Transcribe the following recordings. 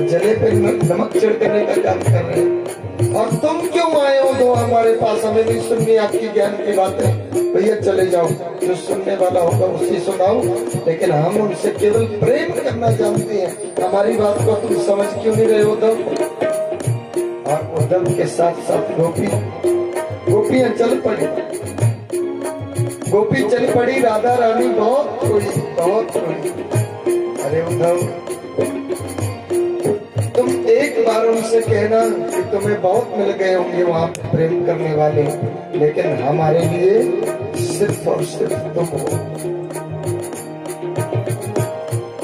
जले पे नमक छिड़कने का काम कर रहे हैं। और तुम क्यों आए हो तो हमारे पास? हमें नहीं सुननी आपकी ज्ञान की बातें। भैया चले जाओ, जो सुनने वाला होगा उसी सुनाओ, लेकिन हम उनसे केवल प्रेम करना जानते हैं। हमारी बात को तुम समझ क्यों नहीं रहे उद्धव? और उद्धव के साथ साथ गोपियां चल पड़ी। गोपी चल पड़ी, राधा रानी बहुत रोई, बहुत रोई। अरे उद्धव, तुम एक बार उनसे कहना कि तुम्हें बहुत मिल गए होंगे वहां प्रेम करने वाले, लेकिन हमारे लिए सिर्फ और सिर्फ तुम हो।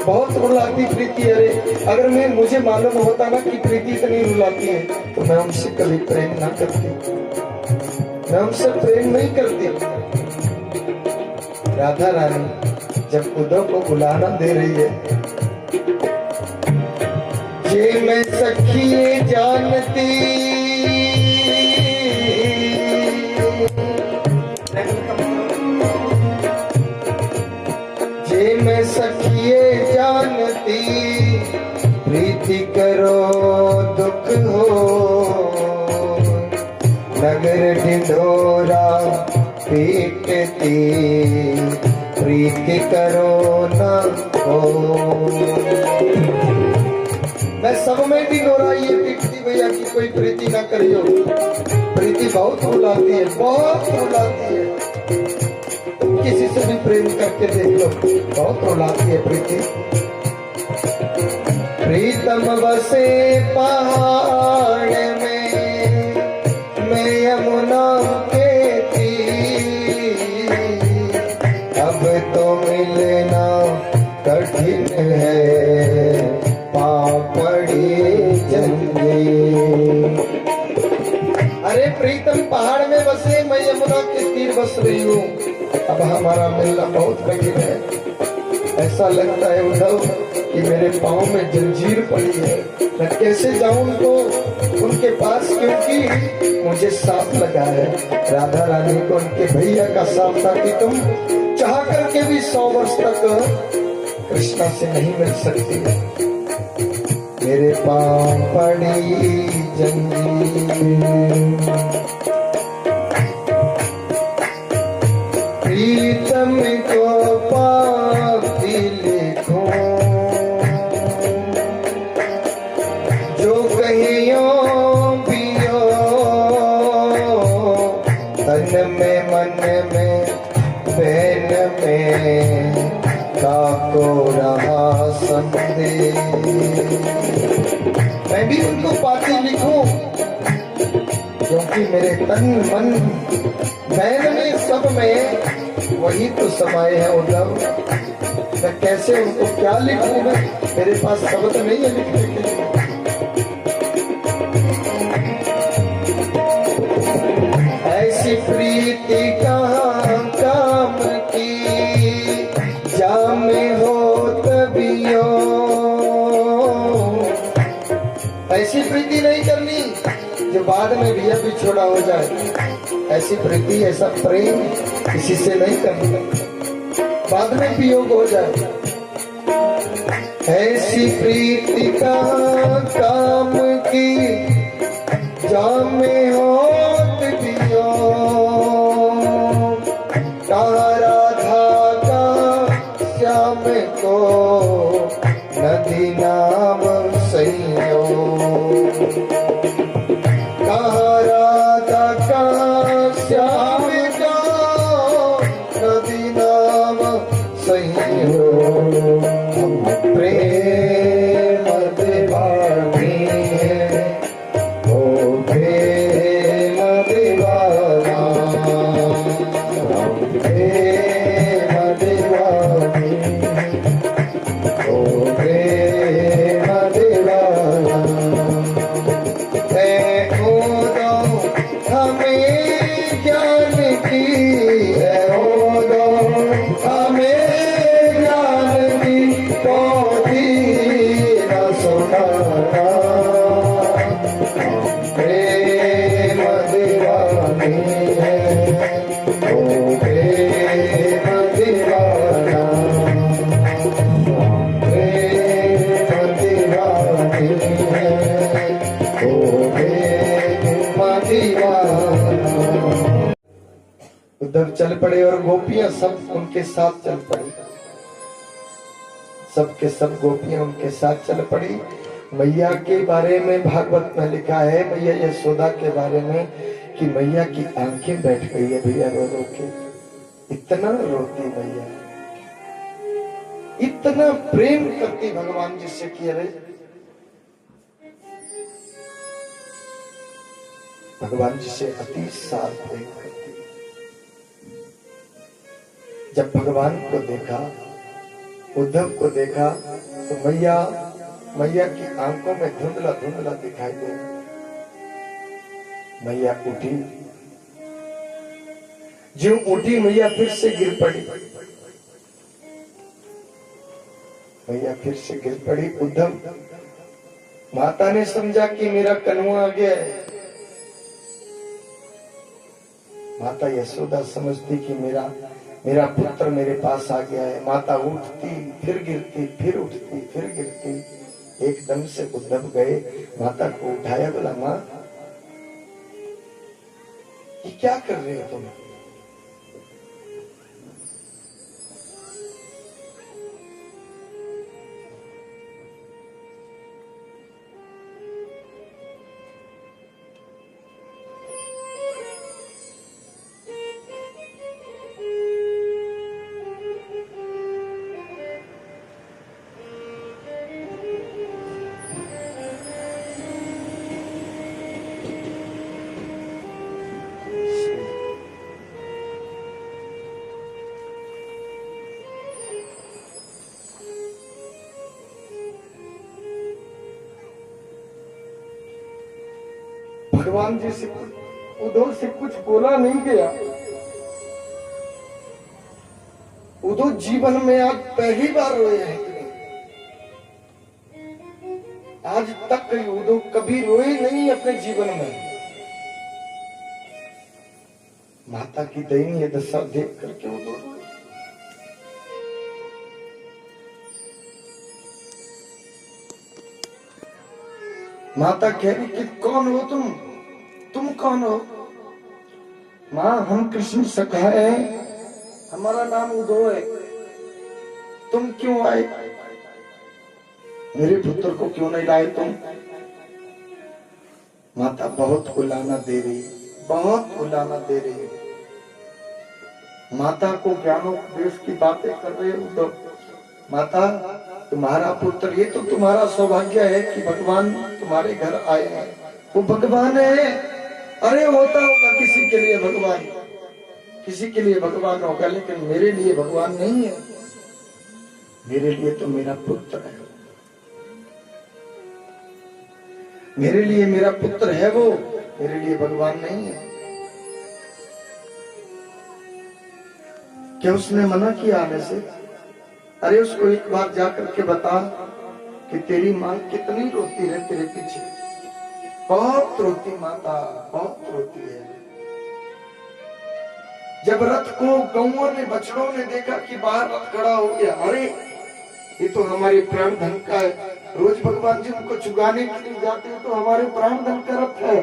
बहुत रुलाती प्रीति। अरे अगर मुझे मालूम होता ना कि प्रीति इतनी रुलाती है तो मैं उनसे कभी प्रेम ना करती, मैं उनसे प्रेम नहीं करती। राधा रानी जब उद्धव को बुलाना दे रही है, ये मैं सखिए जानती, ये मैं सखिए जानती, प्रीति करो दुख हो, नगर ढिंढोरा पीटती, प्रीति करो न हो। मैं सब में ढिंढोरा ये पीटती भैया कि कोई प्रीति ना करियो। प्रीति बहुत रुलाती है, बहुत रुलाती है। किसी से भी प्रेम करके देख लो, बहुत रुलाती है प्रीति। प्रीतम बसे पहाड़ में, मैं यमुना के तीर, अब तो मिलना कठिन है, पापड़ी जंजीर। अरे प्रीतम पहाड़ में बसे, मैं यमुना के तीर बस रही हूँ, अब हमारा मिलना बहुत कठिन है। ऐसा लगता है उद्धव कि मेरे पाँव में जंजीर पड़ी है, मैं कैसे जाऊं उनके पास, क्योंकि मुझे साथ लगा है। राधा रानी को उनके भैया का साथ था कि तुम चाह करके भी 100 वर्ष तक कृष्णा से नहीं मिल सकती। मेरे पाँव पड़ी जंजीर, प्रीतम को पापी लिखो, जो कहियो पियो, तन में मन में बहन में काको रहा संदेश। मैं भी उनको पाती लिखूं, क्योंकि मेरे तन मन बहन में सब में वही तो समाये है उद्धव। मैं कैसे उनको क्या लिखूं? मैं मेरे पास शब्द नहीं है लिखने के लिए। ऐसी प्रीति कहाँ काम की, जामे हो तबियो। ऐसी प्रीति नहीं करनी जो बाद में भी छोड़ा हो जाए। ऐसी प्रीति, ऐसा प्रेम किसी से नहीं करना, बाद में वियोग हो जाए। ऐसी प्रीति का काम की, जामे होत दियो, कहा राधा का श्याम को, नदी नाम सैयो, कहा राधा का श्याम को, नदी नाम सैयो। प्रेम दीवानी है, ओ प्रेम दीवाना, प्रेम दीवानी, ओ प्रेम दीवाना। है उदो हमें ज्ञान की, है उदो हमें Thank you. चल पड़े और गोपियां सब उनके साथ चल पड़ी। सब के सब गोपियां उनके साथ चल पड़ी। मैया के बारे में भागवत में लिखा है, मैया यशोदा के बारे में, कि मैया की आंखें बैठ गई है भैया रो रो के। इतना रोती मैया, इतना प्रेम करती भगवान जी से कि अरे भगवान जी से अति सार प्रेम करती। जब भगवान को देखा, उद्धव को देखा, तो मैया की आंखों में धुंधला धुंधला दिखाई दे। मैया उठी, जो उठी मैया फिर से गिर पड़ी। मैया फिर से गिर पड़ी। उद्धव, माता ने समझा कि मेरा कन्वा आ गया है। माता यशोदा समझती कि मेरा पुत्र मेरे पास आ गया है। माता उठती, फिर गिरती, फिर उठती, फिर गिरती। एकदम से उद्धव गए, माता को उठाया, बोला माँ ये क्या कर रहे हो तुम? भगवान जी से उद्धव से कुछ बोला नहीं गया। उद्धव जीवन में आज पहली बार रोए हैं। आज तक उद्धव कभी रोए नहीं अपने जीवन में। माता की दयनीय दशा देख करके उद्धव रोए। माता कह रही कि कौन हो तुम कौन हो? माँ हम कृष्ण सखा हैं, हमारा नाम उद्धव है। तुम क्यों आए? मेरे पुत्र को क्यों नहीं लाए तुम? माता बहुत उलाना दे रही, बहुत उलाना दे रही। माता को ज्ञानोपदेश की बातें कर रहे उद्धव। माता तुम्हारा पुत्र, ये तो तुम्हारा सौभाग्य है कि भगवान तुम्हारे घर आए हैं। वो भगवान है। अरे होता होगा किसी के लिए भगवान, किसी के लिए भगवान होगा, लेकिन मेरे लिए भगवान नहीं है। मेरे लिए तो मेरा पुत्र है, मेरे लिए मेरा पुत्र है वो, मेरे लिए भगवान नहीं है। क्या उसने मना किया आने से? अरे उसको एक बार जाकर के बता कि तेरी माँ कितनी रोती है तेरे पीछे। बहुत रोती माता, बहुत रोती है। जब रथ को गौओं ने, बछड़ों ने देखा कि बाहर रथ खड़ा हो गया, अरे ये तो हमारे प्राण धन का है। रोज भगवान जी उनको चुगाने के लिए जाते हैं, तो हमारे प्राण धन का रथ है।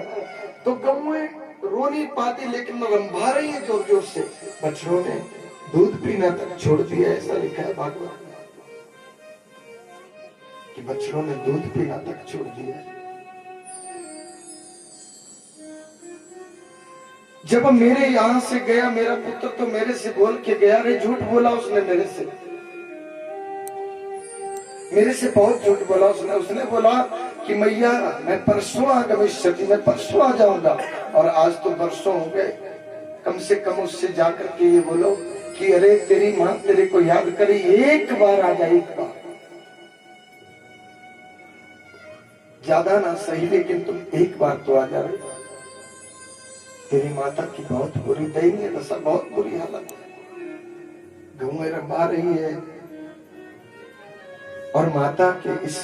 तो गौएं रो नहीं पाती, लेकिन रंभा रही है जोर जोर से। बछड़ों ने दूध पीना तक छोड़ दिया, ऐसा लिखा है भागवत में कि बछड़ों ने दूध पीना तक छोड़ दिया। जब मेरे यहां से गया मेरा पुत्र, तो मेरे से बोल के गया। अरे झूठ बोला उसने मेरे से बहुत झूठ बोला उसने बोला कि मैया मैं परसों आगमिष्यति, मैं परसों आ जाऊंगा। और आज तो बरसों हो गए। कम से कम उससे जाकर के ये बोलो कि अरे तेरी मां तेरे को याद करी, एक बार आ जाए, एक बार, ज्यादा ना सही, लेकिन तुम एक बार तो आ जा रहे। तेरी माता की बहुत बुरी दयनीय दशा, बहुत बुरी हालत है, गौएं रंभा रही है। और माता के इस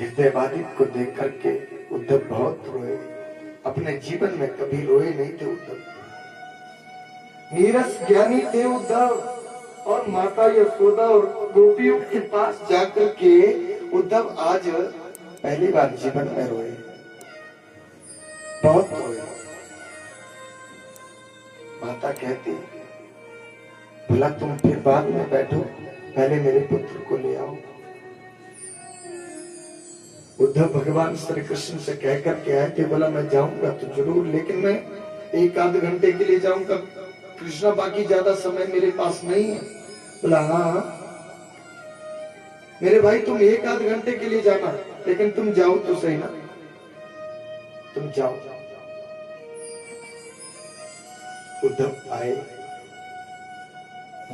हृदय बाधित को देख करके उद्धव बहुत रोए। अपने जीवन में कभी रोए नहीं थे उद्धव। नीरस ज्ञानी थे उद्धव। और माता यशोदा और गोपियों के पास जाकर के उद्धव आज पहली बार जीवन में रोए, बहुत रोए। माता कहती, भला तुम फिर बाद में बैठो, पहले मेरे पुत्र को ले आओ। उद्धव भगवान श्री कृष्ण से कह करके आए थे, बोला मैं जाऊंगा तो जरूर, लेकिन मैं एक आध घंटे के लिए जाऊंगा कृष्णा, बाकी ज्यादा समय मेरे पास नहीं है। बोला हाँ मेरे भाई, तुम एक आध घंटे के लिए जाना, लेकिन तुम जाओ तो सही ना, तुम जाओ। उद्धव आए,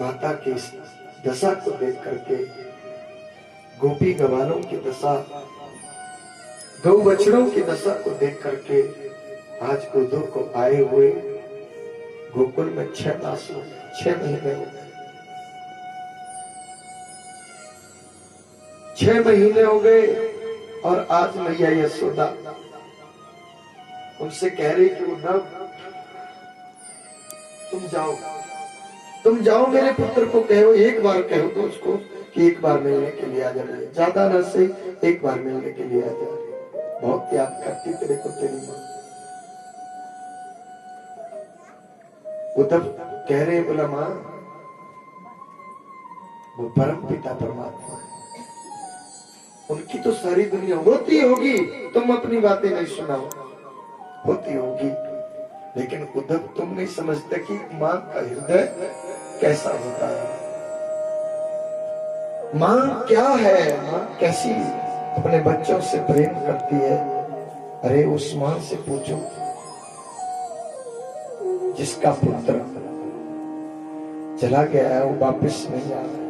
माता की इस दशा को देख करके, गोपी गवालों की दशा, गौ बछड़ों की दशा को देख करके आज उद्धव को आए हुए गोकुल में 6 मास हो गए, 6 महीने हो गए, 6 महीने हो गए। और आज मैया यशोदा उनसे कह रही कि उद्धव तुम जाओ मेरे पुत्र को कहो, एक बार कहो तो उसको कि एक बार मिलने के लिए आ जाए, ज्यादा न से एक बार मिलने के लिए आ जाए, बहुत याद करती तेरे को तेरी मां। उद्धव कह रहे, बोला मां वो परम पिता परमात्मा है, उनकी तो सारी दुनिया होती होगी, तुम अपनी बातें नहीं सुनाओ, होती होगी, लेकिन उद्धव तुम नहीं समझते कि मां का हृदय कैसा होता है, मां क्या है, मां कैसी अपने बच्चों से प्रेम करती है। अरे उस मां से पूछो जिसका पुत्र चला गया है, वो वापस नहीं आ रहा,